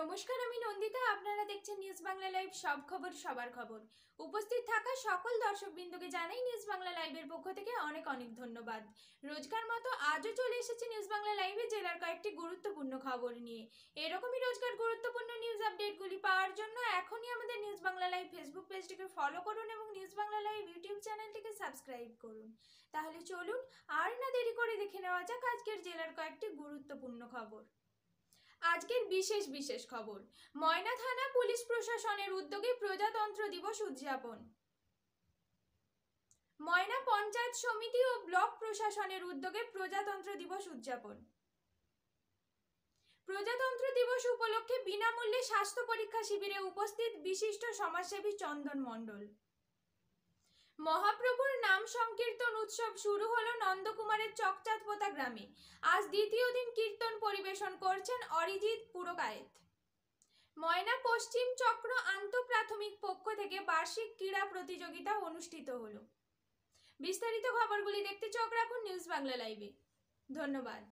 নমস্কার, আমি নন্দিতা। আপনারা দেখছেন নিউজ বাংলা লাইভ, সব খবর সবার খবর। উপস্থিত থাকা সকল দর্শকবৃন্দকে জানাই নিউজ বাংলা লাইভের পক্ষ থেকে অনেক অনেক ধন্যবাদ। রোজকার মতো আজও চলে এসেছে নিউজ বাংলা লাইভে জেলার কয়েকটি গুরুত্বপূর্ণ খবর নিয়ে। এরকমই রোজকার গুরুত্বপূর্ণ নিউজ আপডেটগুলি পাওয়ার জন্য এখনই আমাদের নিউজ বাংলা লাইভ ফেসবুক পেজটিকে ফলো করুন এবং নিউজ বাংলা লাইভ ইউটিউব চ্যানেলটিকে সাবস্ক্রাইব করুন। তাহলে চলুন আর না দেরি করে দেখে নেওয়া যাক আজকের জেলার কয়েকটি গুরুত্বপূর্ণ খবর। আজকের বিশেষ বিশেষ খবর। ময়না থানা পুলিশ প্রশাসনের উদ্যোগে প্রজাতন্ত্র দিবস উদযাপন। ময়না পঞ্চায়েত সমিতি ও ব্লক প্রশাসনের উদ্যোগে প্রজাতন্ত্র দিবস উদযাপন। প্রজাতন্ত্র দিবস উপলক্ষে বিনামূল্যে স্বাস্থ্য পরীক্ষা শিবিরে উপস্থিত বিশিষ্ট সমাজসেবী চন্দন মণ্ডল। মহাপ্রভুর নাম সংকীর্তন উৎসব শুরু হলো নন্দকুমারের চকচাঁদপোতা গ্রামে। আজ দ্বিতীয় দিন কীর্তন পরিবেশন করছেন অরিজিৎ পুরকায়েত। ময়না পশ্চিম চক্র আন্তঃপ্রাথমিক পক্ষ থেকে বার্ষিক ক্রীড়া প্রতিযোগিতা অনুষ্ঠিত হলো। বিস্তারিত খবরগুলি দেখতে চোখ রাখুন নিউজ বাংলা লাইভে। ধন্যবাদ।